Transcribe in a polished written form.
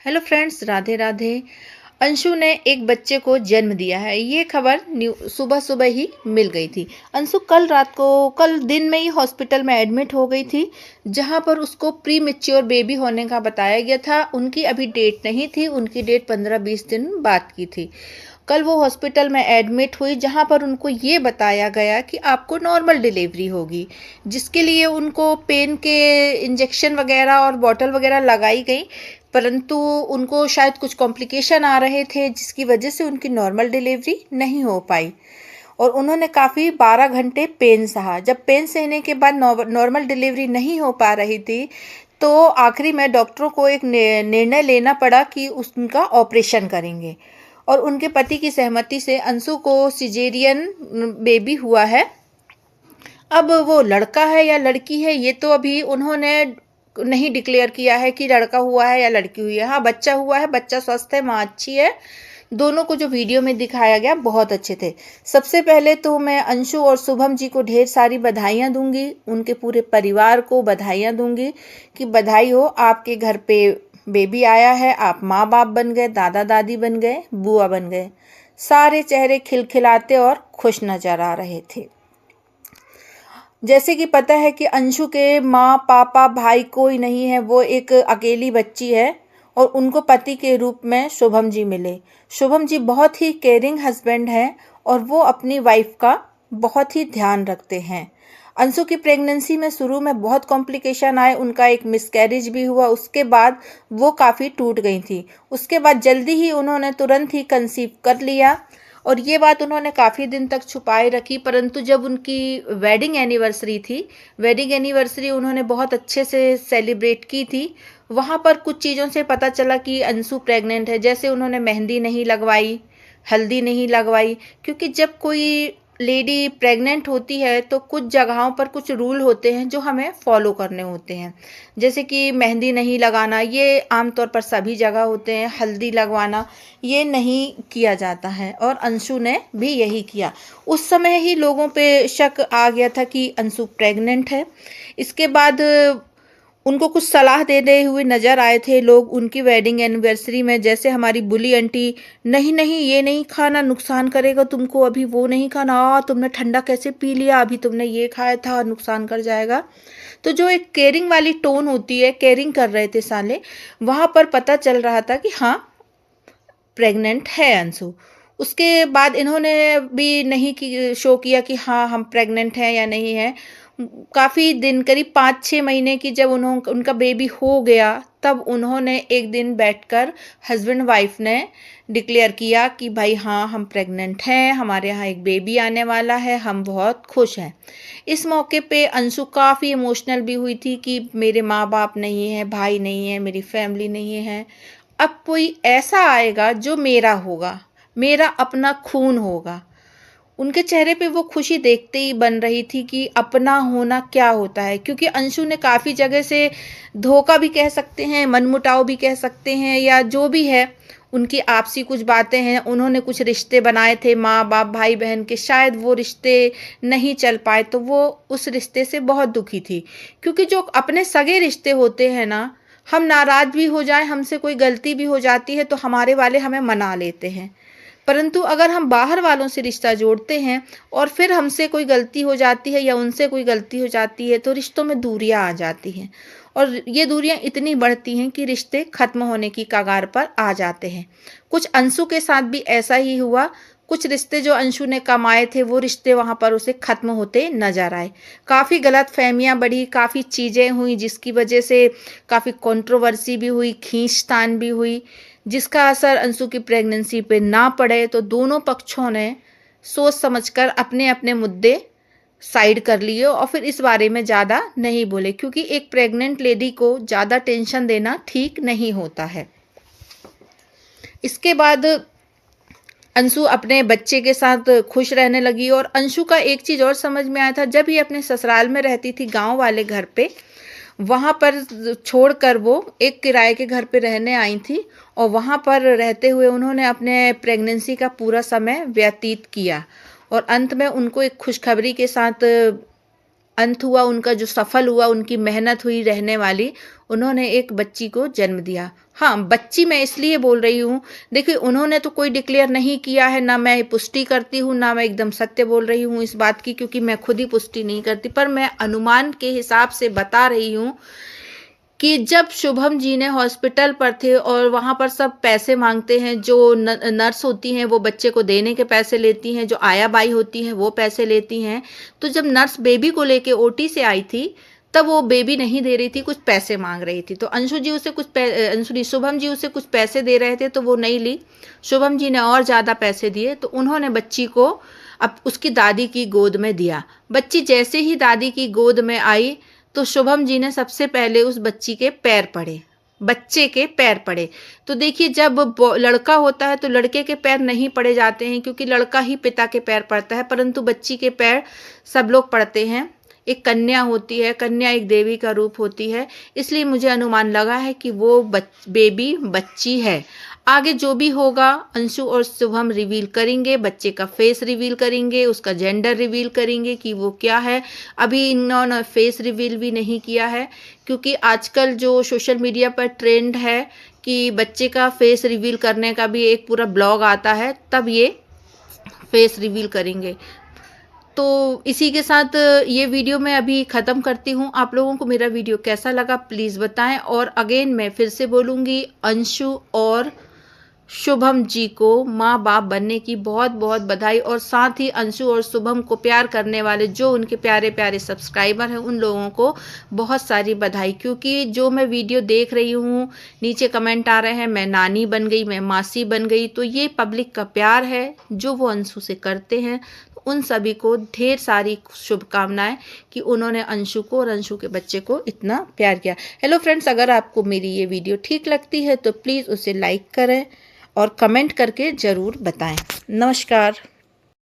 Hello friends, Radhe Radhe. Anshu ने एक बच्चे को जन्म दिया है। ये खबर सुबह सुबह ही मिल गई थी। अंशु कल दिन में ही हॉस्पिटल में एडमिट हो गई थी, जहां पर उसको प्री मैच्योर बेबी होने का बताया गया था। उनकी अभी डेट नहीं थी, उनकी डेट 15-20 दिन बाद की थी। कल वो हॉस्पिटल में एडमिट हुई, जहां पर उनको ये बताया गया कि आपको नॉर्मल डिलीवरी होगी, जिसके लिए उनको पेन के इंजेक्शन वगैरह और बॉटल वगैरह लगाई गई। परंतु उनको शायद कुछ कॉम्प्लिकेशन आ रहे थे, जिसकी वजह से उनकी नॉर्मल डिलीवरी नहीं हो पाई और उन्होंने काफ़ी 12 घंटे पेन सहा। जब पेन सहने के बाद नॉर्मल डिलीवरी नहीं हो पा रही थी, तो आखिरी में डॉक्टरों को एक निर्णय लेना पड़ा कि उनका ऑपरेशन करेंगे। और उनके पति की सहमति से अंशु को सिजेरियन बेबी हुआ है। अब वो लड़का है या लड़की है, ये तो अभी उन्होंने नहीं डिक्लेयर किया है कि लड़का हुआ है या लड़की हुई है। हाँ, बच्चा हुआ है, बच्चा स्वस्थ है, माँ अच्छी है। दोनों को जो वीडियो में दिखाया गया बहुत अच्छे थे। सबसे पहले तो मैं अंशु और शुभम जी को ढेर सारी बधाइयाँ दूंगी, उनके पूरे परिवार को बधाइयाँ दूंगी कि बधाई हो, आपके घर पे बेबी आया है, आप माँ बाप बन गए, दादा दादी बन गए, बुआ बन गए। सारे चेहरे खिलखिलाते और खुश नजर आ रहे थे। जैसे कि पता है कि अंशु के माँ पापा भाई कोई नहीं है, वो एक अकेली बच्ची है और उनको पति के रूप में शुभम जी मिले। शुभम जी बहुत ही केयरिंग हस्बैंड हैं और वो अपनी वाइफ का बहुत ही ध्यान रखते हैं। अंशु की प्रेगनेंसी में शुरू में बहुत कॉम्प्लिकेशन आए, उनका एक मिसकैरेज भी हुआ। उसके बाद वो काफ़ी टूट गई थी। उसके बाद जल्दी ही उन्होंने तुरंत ही कंसीव कर लिया और ये बात उन्होंने काफ़ी दिन तक छुपाए रखी। परंतु जब उनकी वेडिंग एनिवर्सरी थी, वेडिंग एनिवर्सरी उन्होंने बहुत अच्छे से सेलिब्रेट की थी। वहाँ पर कुछ चीज़ों से पता चला कि अंशु प्रेग्नेंट है। जैसे उन्होंने मेहंदी नहीं लगवाई, हल्दी नहीं लगवाई, क्योंकि जब कोई लेडी प्रेग्नेंट होती है तो कुछ जगहों पर कुछ रूल होते हैं जो हमें फॉलो करने होते हैं। जैसे कि मेहंदी नहीं लगाना, ये आमतौर पर सभी जगह होते हैं। हल्दी लगवाना ये नहीं किया जाता है और अंशु ने भी यही किया। उस समय ही लोगों पे शक आ गया था कि अंशु प्रेग्नेंट है। इसके बाद उनको कुछ सलाह देते हुए नज़र आए थे लोग उनकी वेडिंग एनिवर्सरी में। जैसे हमारी बुली आंटी, नहीं नहीं ये नहीं खाना, नुकसान करेगा तुमको, अभी वो नहीं खाना, तुमने ठंडा कैसे पी लिया, अभी तुमने ये खाया था, नुकसान कर जाएगा। तो जो एक केयरिंग वाली टोन होती है, केयरिंग कर रहे थे साले, वहाँ पर पता चल रहा था कि हाँ प्रेग्नेंट है अंशु। उसके बाद इन्होंने भी नहीं शो किया कि हाँ हम प्रेग्नेंट हैं या नहीं है। काफ़ी दिन, करीब 5-6 महीने की जब उनका बेबी हो गया, तब उन्होंने एक दिन बैठकर हस्बैंड वाइफ ने डिक्लेयर किया कि भाई हाँ हम प्रेग्नेंट हैं, हमारे यहाँ एक बेबी आने वाला है, हम बहुत खुश हैं। इस मौके पे अंशु काफ़ी इमोशनल भी हुई थी कि मेरे माँ बाप नहीं है, भाई नहीं है, मेरी फैमिली नहीं है, अब कोई ऐसा आएगा जो मेरा होगा, मेरा अपना खून होगा। उनके चेहरे पे वो खुशी देखते ही बन रही थी कि अपना होना क्या होता है। क्योंकि अंशु ने काफ़ी जगह से धोखा भी कह सकते हैं, मनमुटाव भी कह सकते हैं, या जो भी है उनकी आपसी कुछ बातें हैं। उन्होंने कुछ रिश्ते बनाए थे माँ बाप भाई बहन के, शायद वो रिश्ते नहीं चल पाए, तो वो उस रिश्ते से बहुत दुखी थी। क्योंकि जो अपने सगे रिश्ते होते हैं ना, हम नाराज़ भी हो जाए, हमसे कोई गलती भी हो जाती है तो हमारे वाले हमें मना लेते हैं। परंतु अगर हम बाहर वालों से रिश्ता जोड़ते हैं और फिर हमसे कोई गलती हो जाती है या उनसे कोई गलती हो जाती है, तो रिश्तों में दूरियां आ जाती हैं और ये दूरियां इतनी बढ़ती हैं कि रिश्ते खत्म होने की कगार पर आ जाते हैं। कुछ अंशु के साथ भी ऐसा ही हुआ। कुछ रिश्ते जो अंशु ने कमाए थे, वो रिश्ते वहाँ पर उसे खत्म होते नजर आए। काफ़ी गलत फहमियाँ बढ़ी, काफ़ी चीज़ें हुई, जिसकी वजह से काफ़ी कंट्रोवर्सी भी हुई, खींचतान भी हुई, जिसका असर अंशु की प्रेगनेंसी पे ना पड़े। तो दोनों पक्षों ने सोच समझकर अपने अपने मुद्दे साइड कर लिए और फिर इस बारे में ज़्यादा नहीं बोले, क्योंकि एक प्रेग्नेंट लेडी को ज़्यादा टेंशन देना ठीक नहीं होता है। इसके बाद अंशु अपने बच्चे के साथ खुश रहने लगी और अंशु का एक चीज़ और समझ में आया था। जब ये अपने ससुराल में रहती थी गांव वाले घर पे, वहाँ पर छोड़कर वो एक किराए के घर पे रहने आई थी और वहाँ पर रहते हुए उन्होंने अपने प्रेगनेंसी का पूरा समय व्यतीत किया और अंत में उनको एक खुशखबरी के साथ अंत हुआ। उनका जो सफल हुआ, उनकी मेहनत हुई रहने वाली, उन्होंने एक बच्ची को जन्म दिया। हाँ, बच्ची मैं इसलिए बोल रही हूँ, देखिए उन्होंने तो कोई डिक्लेयर नहीं किया है, ना मैं पुष्टि करती हूँ, ना मैं एकदम सत्य बोल रही हूँ इस बात की, क्योंकि मैं खुद ही पुष्टि नहीं करती, पर मैं अनुमान के हिसाब से बता रही हूँ कि जब शुभम जी ने हॉस्पिटल पर थे और वहाँ पर सब पैसे मांगते हैं, जो नर्स होती हैं वो बच्चे को देने के पैसे लेती हैं, जो आया बाई होती हैं वो पैसे लेती हैं, तो जब नर्स बेबी को लेके ओटी से आई थी तब वो बेबी नहीं दे रही थी, कुछ पैसे मांग रही थी, तो अंशु जी उसे शुभम जी उसे कुछ पैसे दे रहे थे तो वो नहीं ली। शुभम जी ने और ज़्यादा पैसे दिए तो उन्होंने बच्ची को अब उसकी दादी की गोद में दिया। बच्ची जैसे ही दादी की गोद में आई तो शुभम जी ने सबसे पहले उस बच्ची के पैर पड़े, बच्चे के पैर पड़े। तो देखिए जब लड़का होता है तो लड़के के पैर नहीं पड़े जाते हैं, क्योंकि लड़का ही पिता के पैर पड़ता है, परंतु बच्ची के पैर सब लोग पड़ते हैं। एक कन्या होती है, कन्या एक देवी का रूप होती है, इसलिए मुझे अनुमान लगा है कि वो बेबी बच्ची है। आगे जो भी होगा अंशु और शुभम रिवील करेंगे, बच्चे का फेस रिवील करेंगे, उसका जेंडर रिवील करेंगे कि वो क्या है। अभी इन्होंने फेस रिवील भी नहीं किया है, क्योंकि आजकल जो सोशल मीडिया पर ट्रेंड है कि बच्चे का फेस रिवील करने का भी एक पूरा ब्लॉग आता है, तब ये फेस रिवील करेंगे। तो इसी के साथ ये वीडियो मैं अभी ख़त्म करती हूँ। आप लोगों को मेरा वीडियो कैसा लगा प्लीज़ बताएं, और अगेन मैं फिर से बोलूँगी, अंशु और शुभम जी को माँ बाप बनने की बहुत बहुत बधाई, और साथ ही अंशु और शुभम को प्यार करने वाले जो उनके प्यारे प्यारे सब्सक्राइबर हैं उन लोगों को बहुत सारी बधाई। क्योंकि जो मैं वीडियो देख रही हूँ नीचे कमेंट आ रहे हैं मैं नानी बन गई, मैं मासी बन गई, तो ये पब्लिक का प्यार है जो वो अंशु से करते हैं। उन सभी को ढेर सारी शुभकामनाएं कि उन्होंने अंशु को और अंशु के बच्चे को इतना प्यार किया। हेलो फ्रेंड्स, अगर आपको मेरी ये वीडियो ठीक लगती है तो प्लीज़ उसे लाइक करें और कमेंट करके ज़रूर बताएं। नमस्कार।